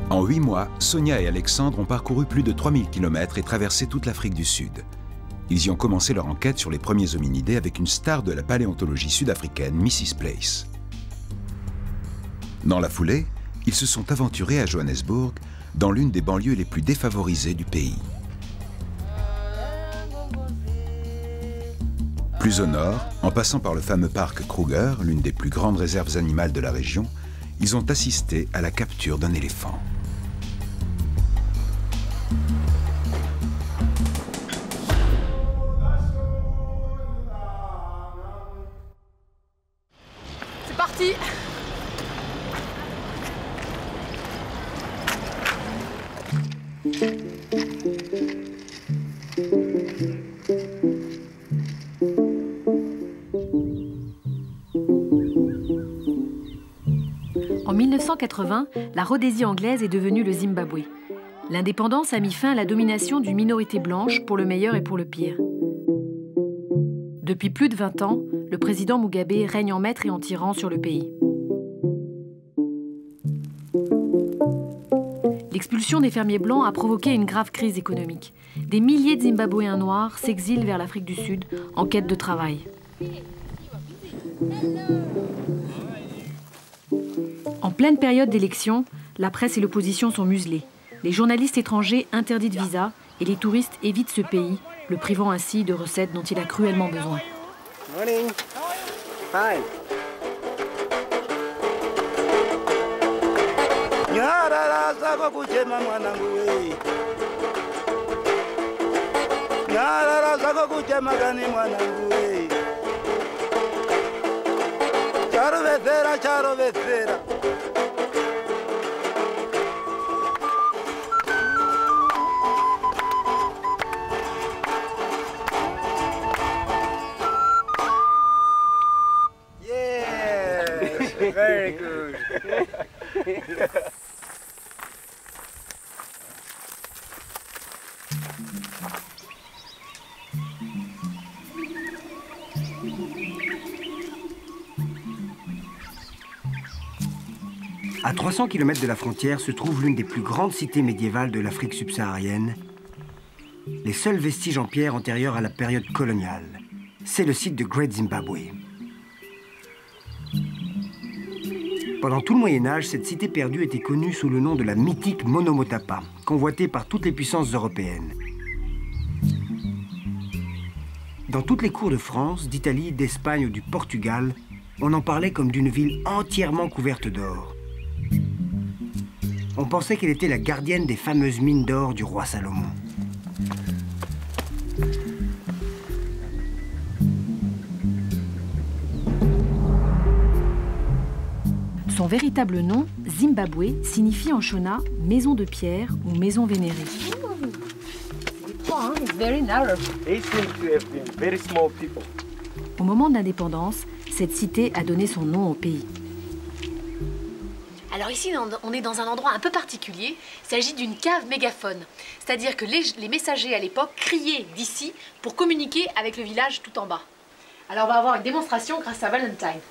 En 8 mois, Sonia et Alexandre ont parcouru plus de 3000 km et traversé toute l'Afrique du Sud. Ils y ont commencé leur enquête sur les premiers hominidés avec une star de la paléontologie sud-africaine, Mrs. Place. Dans la foulée, ils se sont aventurés à Johannesburg, dans l'une des banlieues les plus défavorisées du pays. Plus au nord, en passant par le fameux parc Kruger, l'une des plus grandes réserves animales de la région, ils ont assisté à la capture d'un éléphant. C'est parti! En 1980, la Rhodésie anglaise est devenue le Zimbabwe. L'indépendance a mis fin à la domination d'une minorité blanche pour le meilleur et pour le pire. Depuis plus de 20 ans, le président Mugabe règne en maître et en tyran sur le pays. L'expulsion des fermiers blancs a provoqué une grave crise économique. Des milliers de Zimbabwéens noirs s'exilent vers l'Afrique du Sud en quête de travail. En pleine période d'élection, la presse et l'opposition sont muselées. Les journalistes étrangers interdits de visa et les touristes évitent ce pays, le privant ainsi de recettes dont il a cruellement besoin. Morning. Hi. Nyarara zako kuchema mwanangu we. Nyarara zako kuchema gani mwanangu we. Charo vethera, charo vethera. Very good. À 300 km de la frontière se trouve l'une des plus grandes cités médiévales de l'Afrique subsaharienne, les seuls vestiges en pierre antérieurs à la période coloniale. C'est le site de Great Zimbabwe. Pendant tout le Moyen-Âge, cette cité perdue était connue sous le nom de la mythique Monomotapa, convoitée par toutes les puissances européennes. Dans toutes les cours de France, d'Italie, d'Espagne ou du Portugal, on en parlait comme d'une ville entièrement couverte d'or. On pensait qu'elle était la gardienne des fameuses mines d'or du roi Salomon. Son véritable nom, Zimbabwe, signifie en Shona « maison de pierre » ou « maison vénérée ». Au moment de l'indépendance, cette cité a donné son nom au pays. Alors ici, on est dans un endroit un peu particulier. Il s'agit d'une cave mégaphone. C'est-à-dire que les messagers à l'époque criaient d'ici pour communiquer avec le village tout en bas. Alors on va avoir une démonstration grâce à Valentine.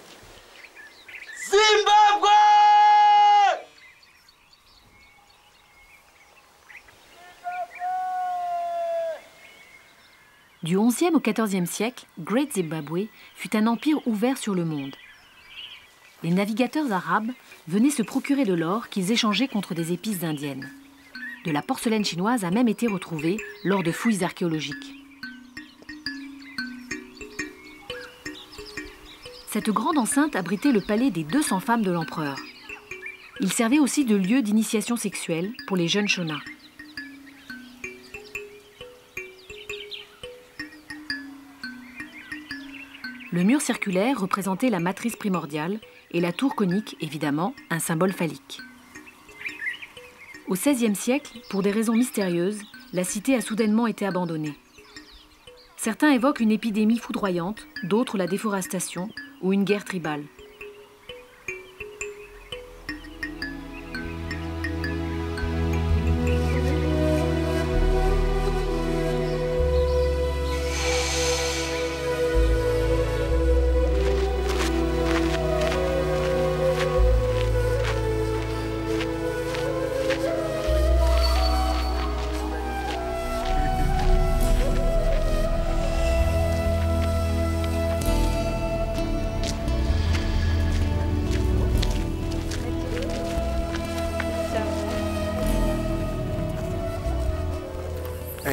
Zimbabwe! Du XIe au XIVe siècle, Great Zimbabwe fut un empire ouvert sur le monde. Les navigateurs arabes venaient se procurer de l'or qu'ils échangeaient contre des épices indiennes. De la porcelaine chinoise a même été retrouvée lors de fouilles archéologiques. Cette grande enceinte abritait le palais des 200 femmes de l'empereur. Il servait aussi de lieu d'initiation sexuelle pour les jeunes Shona. Le mur circulaire représentait la matrice primordiale et la tour conique, évidemment, un symbole phallique. Au XVIe siècle, pour des raisons mystérieuses, la cité a soudainement été abandonnée. Certains évoquent une épidémie foudroyante, d'autres la déforestation ou une guerre tribale.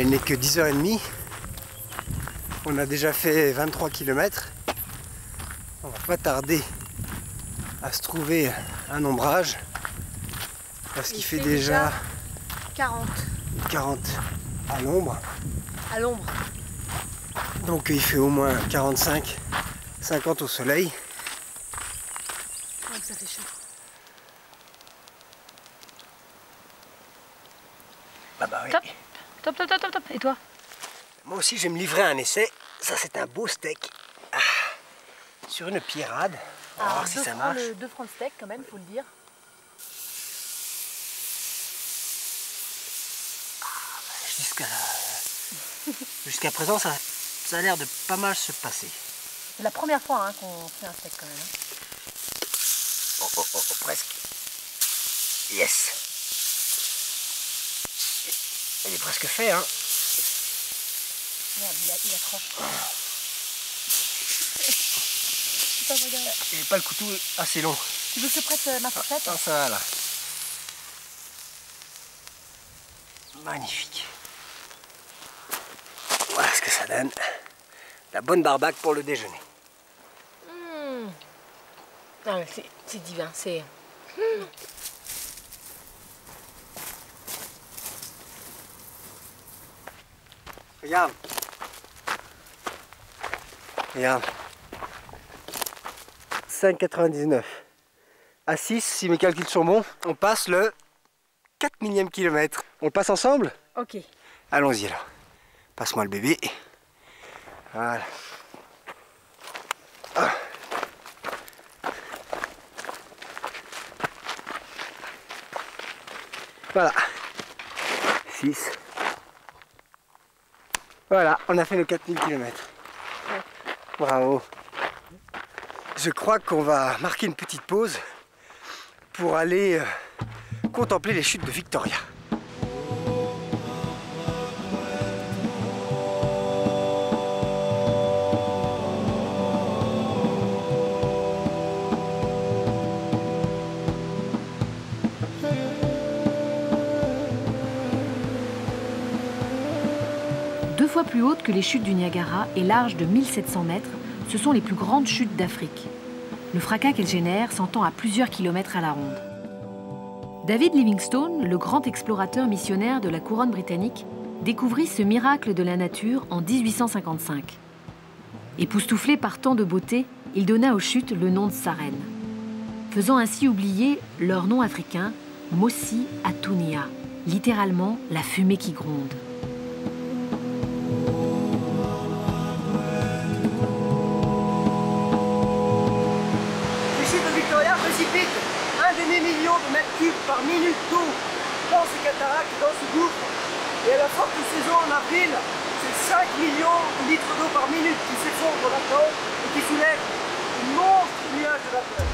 Il n'est que 10h30. On a déjà fait 23 km. On va pas tarder à se trouver un ombrage parce qu'il fait déjà 40 à l'ombre. À l'ombre. Donc il fait au moins 45, 50 au soleil. Donc ça fait chaud. Ah bah oui. Top. Top, top, top, top, top. Et toi? Moi aussi, je vais me livrer à un essai. Ça, c'est un beau steak. Sur une pierrade. On va voir si ça marche. 2 francs de steak, quand même, faut le dire. Jusqu'à présent, ça a l'air de pas mal se passer. C'est la première fois hein, qu'on fait un steak, quand même. Oh, presque. Yes. Il est presque fait, hein. Merde, il accroche. Il n'y avait pas le couteau assez long. Tu veux que je prête ma fourchette? Ça va, là. Magnifique. Voilà ce que ça donne. La bonne barbaque pour le déjeuner. Ah, c'est divin, c'est... Regarde. Regarde. 5,99. À 6, si mes calculs sont bons, on passe le 4 millième kilomètre. On le passe ensemble? Ok. Allons-y alors. Passe-moi le bébé. Voilà. Ah. Voilà. 6. Voilà, on a fait nos 4000 km. Bravo. Je crois qu'on va marquer une petite pause pour aller contempler les chutes de Victoria. Deux fois plus haute que les chutes du Niagara et large de 1700 mètres, ce sont les plus grandes chutes d'Afrique. Le fracas qu'elles génèrent s'entend à plusieurs kilomètres à la ronde. David Livingstone, le grand explorateur missionnaire de la couronne britannique, découvrit ce miracle de la nature en 1855. Époustouflé par tant de beauté, il donna aux chutes le nom de Sarene, faisant ainsi oublier leur nom africain, Mossi Atunia, littéralement la fumée qui gronde. Précipite 1 demi-million de mètres cubes par minute d'eau dans ces cataractes, dans ce gouffre. Et à la forte saison en avril, c'est 5 millions de litres d'eau par minute qui s'effondrent là-dedans et qui soulèvent un monstre nuage de vapeur.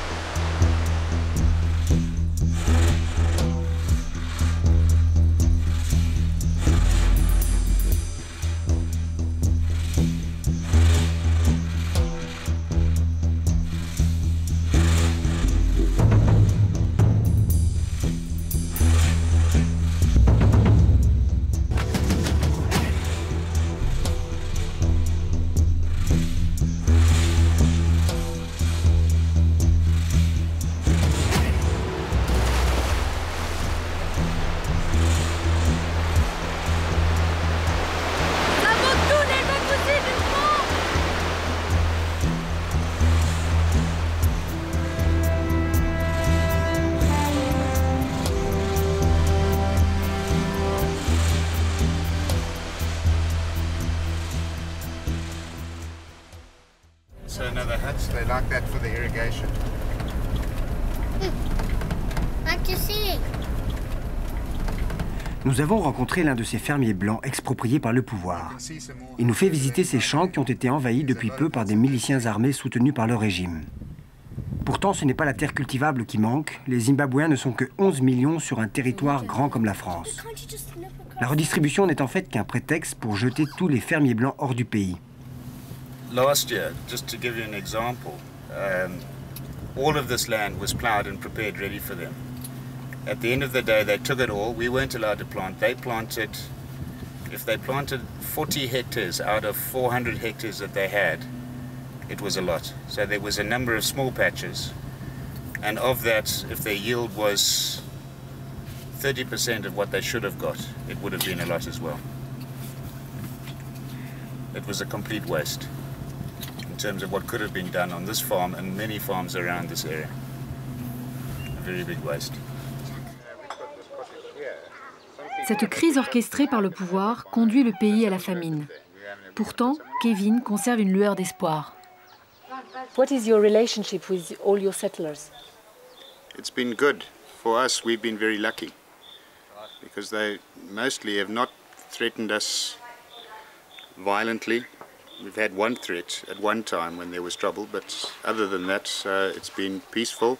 So another hut, they like that for the irrigation. What you see? Nous avons rencontré l'un de ces fermiers blancs expropriés par le pouvoir. Il nous fait visiter ces champs qui ont été envahis depuis peu par des miliciens armés soutenus par le régime. Pourtant, ce n'est pas la terre cultivable qui manque. Les Zimbabwéens ne sont que 11 millions sur un territoire grand comme la France. La redistribution n'est en fait qu'un prétexte pour jeter tous les fermiers blancs hors du pays. Last year, just to give you an example, all of this land was plowed and prepared ready for them. At the end of the day, they took it all. We weren't allowed to plant. They planted, if they planted 40 hectares out of 400 hectares that they had, it was a lot. So there was a number of small patches. And of that, if their yield was 30% of what they should have got, it would have been a lot as well. It was a complete waste in terms of what could have been done on this farm and many farms around this area. A very big waste. Cette crise orchestrée par le pouvoir conduit le pays à la famine. Pourtant, Kevin conserve une lueur d'espoir. What is your relationship with all your settlers? It's been good. For us, we've been very lucky because they mostly have not threatened us violently. We've had one threat at one time when there was trouble, but other than that, it's been peaceful,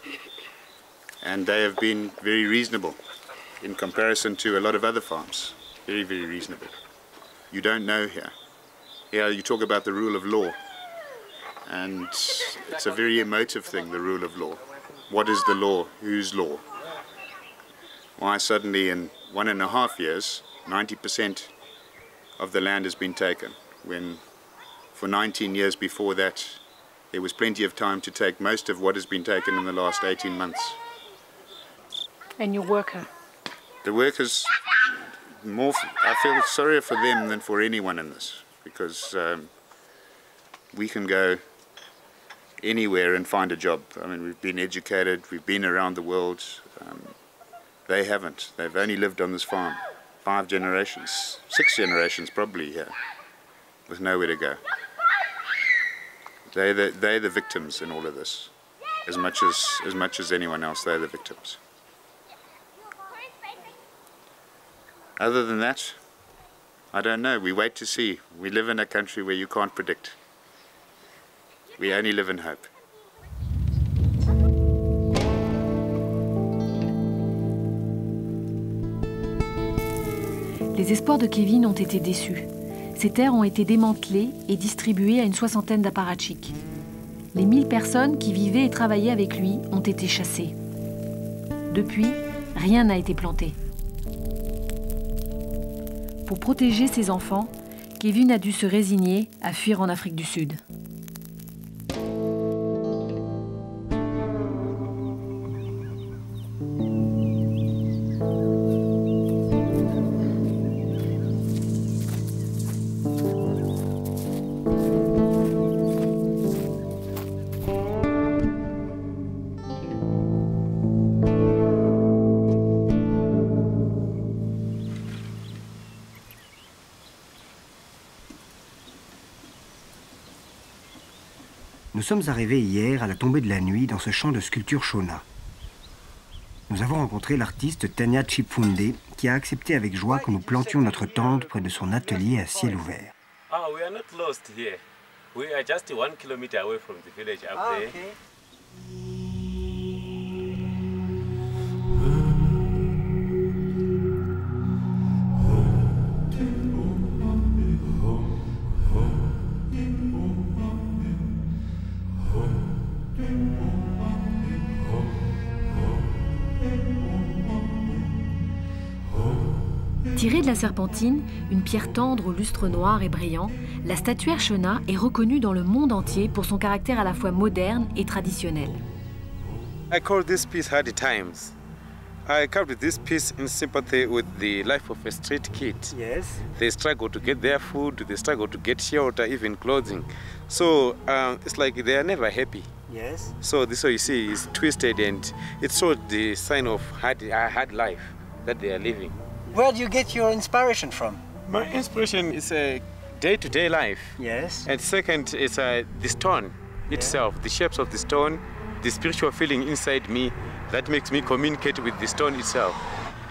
and they have been very reasonable in comparison to a lot of other farms. Very, very reasonable. You don't know here. Here you talk about the rule of law, and it's a very emotive thing, the rule of law. What is the law? Whose law? Why suddenly in 1.5 years, 90% of the land has been taken, when for 19 years before that, there was plenty of time to take most of what has been taken in the last 18 months. And your worker? The workers, I feel sorrier for them than for anyone in this, because we can go anywhere and find a job. I mean, we've been educated, we've been around the world. They haven't. They've only lived on this farm 5 generations, 6 generations probably here, with nowhere to go. They're the victims in all of this. As much as anyone else, they're the victims. Other than that, I don't know. We wait to see. We live in a country where you can't predict. We only live in hope. Les espoirs de Kevin ont été déçus. Ces terres ont été démantelées et distribuées à une 60aine d'apparatchiks. Les 1000 personnes qui vivaient et travaillaient avec lui ont été chassées. Depuis, rien n'a été planté. Pour protéger ses enfants, Kevin a dû se résigner à fuir en Afrique du Sud. Nous sommes arrivés hier à la tombée de la nuit dans ce champ de sculpture Shona. Nous avons rencontré l'artiste Tanya Chifunde qui a accepté avec joie que nous plantions notre tente près de son atelier à ciel ouvert. Oh, we are not lost here. We are just 1 kilometer away from the village up there. Okay. Tirée de la serpentine, une pierre tendre au lustre noir et brillant, la statuaire Shona est reconnue dans le monde entier pour son caractère à la fois moderne et traditionnel. I call this piece Hardy Times. I carved this piece in sympathy with the life of a street kid. Yes. They struggle to get their food, they struggle to get shelter, even clothing. So it's like they are never happy. Yes. So this, what you see, is twisted, and it shows the sign of hard life that they are living. Where do you get your inspiration from? My inspiration is a day-to-day life. Yes. And second is the stone. itself, the shapes of the stone, the spiritual feeling inside me that makes me communicate with the stone itself.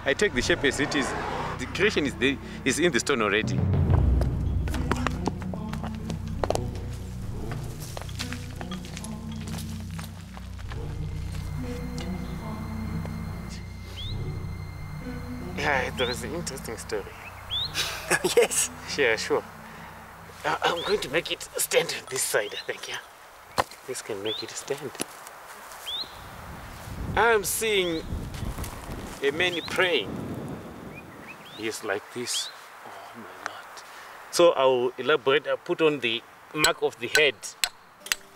I take the shape as it is. The creation is in the stone already. Yeah, there is an interesting story. Yes. Yeah, sure. I'm going to make it stand this side, I think, yeah? This can make it stand. I'm seeing a man praying. He is like this. Oh my God. So I'll elaborate, I'll put on the mark of the head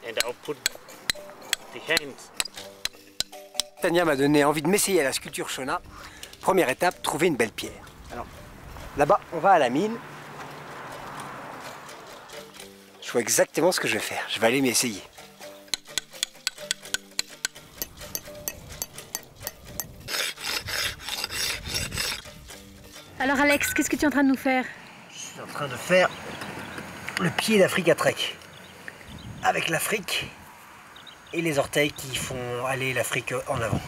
and I'll put the hands. Tania m'a donné envie de m'essayer à la sculpture Shona. Première étape, trouver une belle pierre. Alors, là-bas, on va à la mine. Je vois exactement ce que je vais faire. Je vais aller m'essayer. Alors Alex, qu'est-ce que tu es en train de nous faire? Je suis en train de faire le pied d'Africa Trek. Avec l'Afrique et les orteils qui font aller l'Afrique en avant.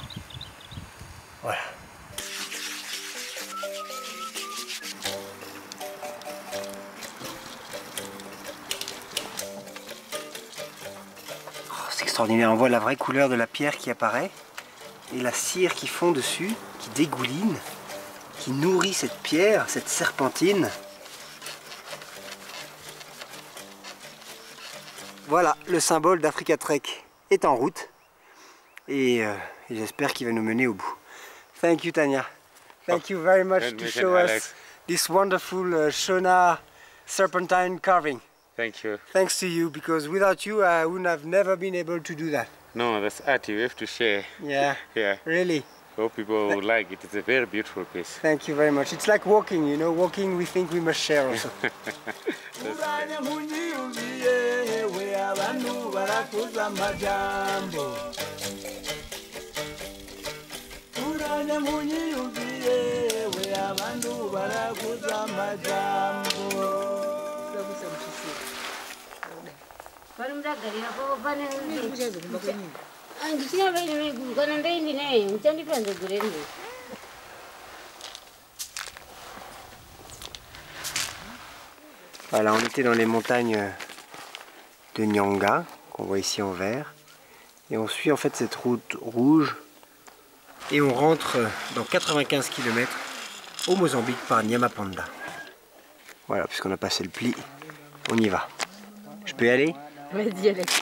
Voilà. Oh, c'est extraordinaire, on voit la vraie couleur de la pierre qui apparaît et la cire qui fond dessus, qui dégouline, qui nourrit cette pierre, cette serpentine. Voilà, le symbole d'Africa Trek est en route et j'espère qu'il va nous mener au bout. Thank you, Tania. Thank you very much to show us this wonderful Shona serpentine carving. Thank you. Thanks to you, because without you I would have never been able to do that. No, that's art you have to share. Yeah, Yeah. really. Hope people will like it. It's a very beautiful piece. Thank you very much. It's like walking, you know, walking we think we must share also. Voilà, on était dans les montagnes de Nyanga, qu'on voit ici en vert. Et on suit en fait cette route rouge. Et on rentre dans 95 km au Mozambique par Nyamapanda. Voilà, puisqu'on a passé le pli, on y va. Je peux y aller? Vas-y Alex.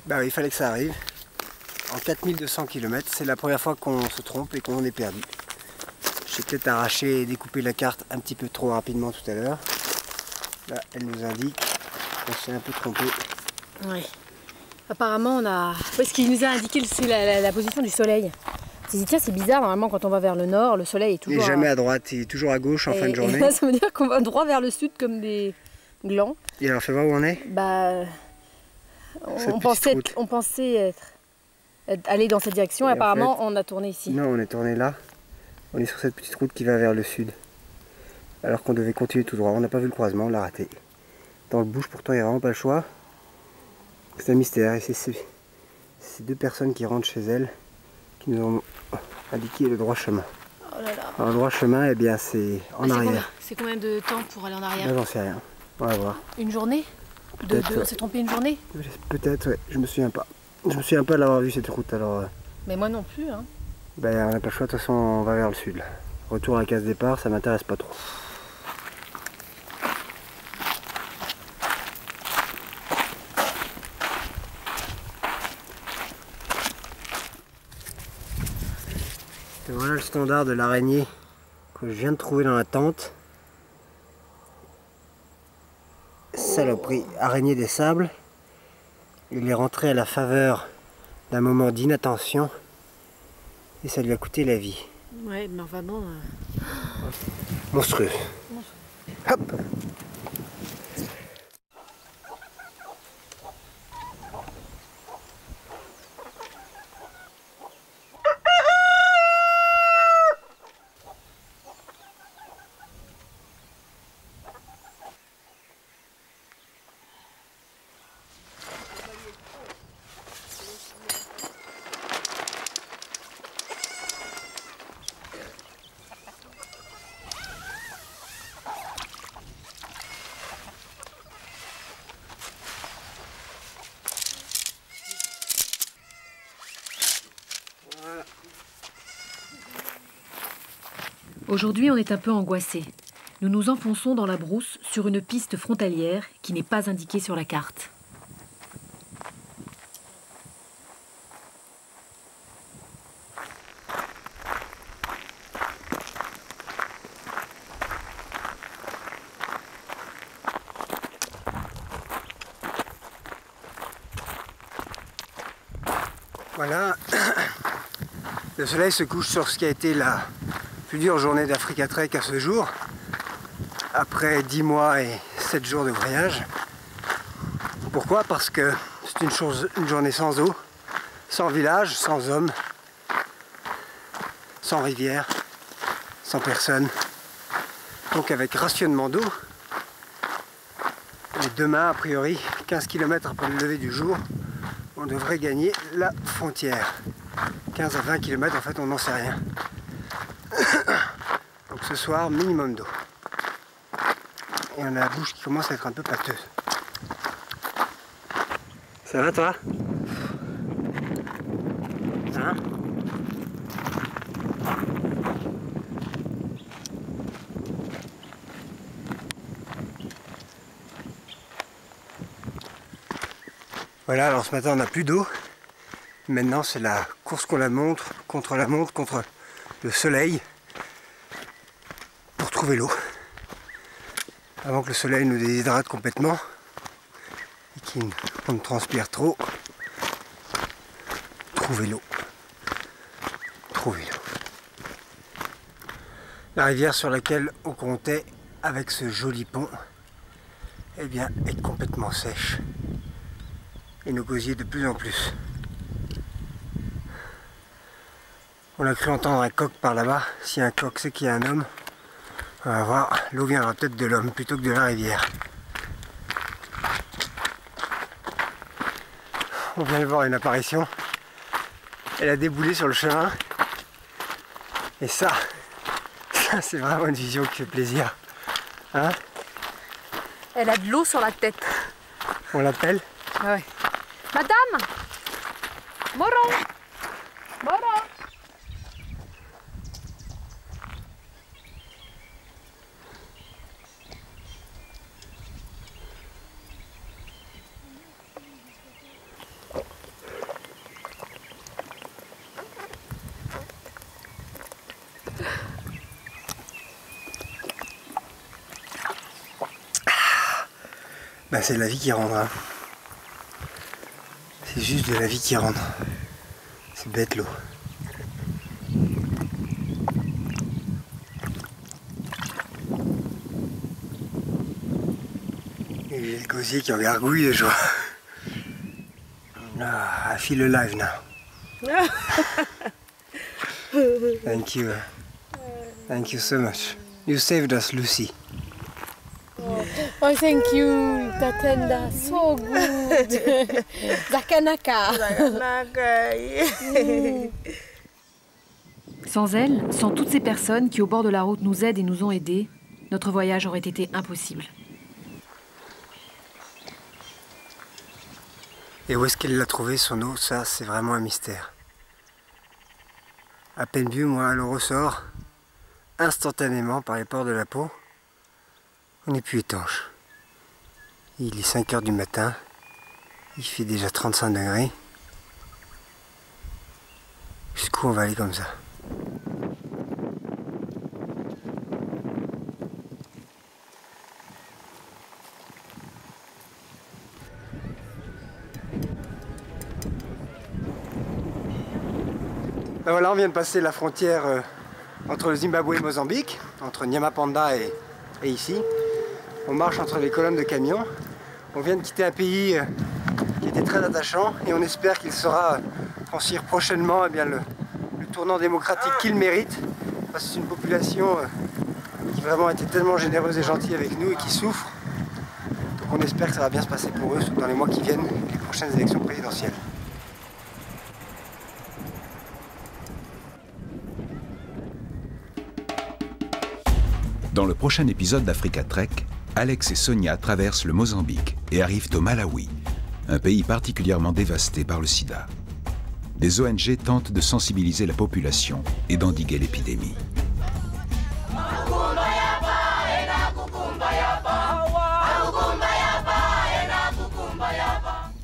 Bah oui, il fallait que ça arrive. En 4200 km, c'est la première fois qu'on se trompe et qu'on est perdu. J'ai peut-être arraché et découpé la carte un petit peu trop rapidement tout à l'heure. Là, elle nous indique qu'on s'est un peu trompé. Oui. Apparemment, on a... Ce qui nous a indiqué, c'est la position du soleil. On s'est dit, tiens, c'est bizarre, normalement, quand on va vers le nord, le soleil est toujours... Il n'est jamais à droite, il est toujours à gauche en fin de journée. Et ça veut dire qu'on va droit vers le sud comme des glands. Et alors, fais voir où on est. Bah... On pensait aller dans cette direction et apparemment en fait, on a tourné ici. Non, on est tourné là. On est sur cette petite route qui va vers le sud. Alors qu'on devait continuer tout droit. On n'a pas vu le croisement, on l'a raté. Dans le bush, pourtant, il n'y a vraiment pas le choix. C'est un mystère. Et c'est ces deux personnes qui rentrent chez elles qui nous ont indiqué le droit chemin. Oh là là. Alors, le droit chemin, eh bien, c'est en arrière. C'est combien de temps pour aller en arrière? Là, j'en sais rien. On va voir. Une journée? On s'est trompé une journée? Peut-être, ouais. Je me souviens pas. Je me souviens pas d'avoir vu cette route alors. Mais moi non plus, hein. Ben, on n'a pas le choix, de toute façon, on va vers le sud. Là. Retour à la case départ, ça m'intéresse pas trop. Et voilà le standard de l'araignée que je viens de trouver dans la tente. Saloperie, araignée des sables. Il est rentré à la faveur d'un moment d'inattention et ça lui a coûté la vie. Ouais, mais enfin bon... Monstrueux. Hop. Aujourd'hui, on est un peu angoissés. Nous nous enfonçons dans la brousse sur une piste frontalière qui n'est pas indiquée sur la carte. Voilà, le soleil se couche sur ce qui a été la plus dure journée d'Africa Trek à ce jour, après 10 mois et 7 jours de voyage. Pourquoi? Parce que c'est une journée sans eau, sans village, sans hommes, sans rivière, sans personne. Donc avec rationnement d'eau. Et demain, a priori, 15 km après le lever du jour, on devrait gagner la frontière. 15 à 20 km, en fait, on n'en sait rien. Donc ce soir, minimum d'eau. Et on a la bouche qui commence à être un peu pâteuse. Ça va, toi? Hein? Voilà, alors ce matin on n'a plus d'eau. Maintenant c'est la course contre la montre, contre le soleil pour trouver l'eau. Avant que le soleil nous déshydrate complètement et qu'on ne transpire trop. Trouver l'eau. Trouver l'eau. La rivière sur laquelle on comptait avec ce joli pont, eh bien, est complètement sèche. Et nos gosiers de plus en plus. On a cru entendre un coq par là-bas. Si un coq, c'est qu'il y a un homme. On va voir, l'eau viendra peut-être de l'homme plutôt que de la rivière. On vient de voir une apparition. Elle a déboulé sur le chemin. Et ça c'est vraiment une vision qui fait plaisir. Hein? Elle a de l'eau sur la tête. On l'appelle? Ouais. Madame! Moron! Moron! Ben, c'est la vie qui rentre. Hein. C'est juste de la vie qui rentre. C'est bête l'eau. Et j'ai le gosier qui en gargouille de joie. Ah, I feel alive now. Thank you. Thank you so much. You saved us, Lucy. Oh, thank you, Tatenda. So good. Zakanaka. Sans elle, sans toutes ces personnes qui au bord de la route nous aident et nous ont aidés, notre voyage aurait été impossible. Et où est-ce qu'elle l'a trouvé son eau? Ça, c'est vraiment un mystère. À peine bu, moi, elle ressort instantanément par les pores de la peau. On n'est plus étanche. Il est 5 h du matin. Il fait déjà 35 degrés. Jusqu'où on va aller comme ça? Ben voilà, on vient de passer la frontière entre le Zimbabwe et Mozambique, entre Nyamapanda et ici. On marche entre les colonnes de camions. On vient de quitter un pays qui était très attachant et on espère qu'il saura franchir prochainement le tournant démocratique qu'il mérite. Parce que c'est une population qui vraiment a été tellement généreuse et gentille avec nous et qui souffre. Donc on espère que ça va bien se passer pour eux dans les mois qui viennent, les prochaines élections présidentielles. Dans le prochain épisode d'Africa Trek, Alex et Sonia traversent le Mozambique et arrivent au Malawi, un pays particulièrement dévasté par le sida. Des ONG tentent de sensibiliser la population et d'endiguer l'épidémie.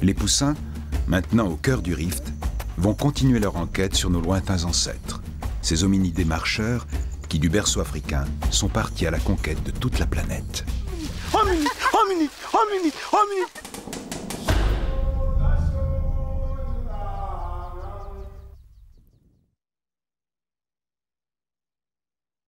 Les poussins, maintenant au cœur du rift, vont continuer leur enquête sur nos lointains ancêtres, ces hominidés marcheurs qui, du berceau africain, sont partis à la conquête de toute la planète. Hominide, hominide, hominide, hominide.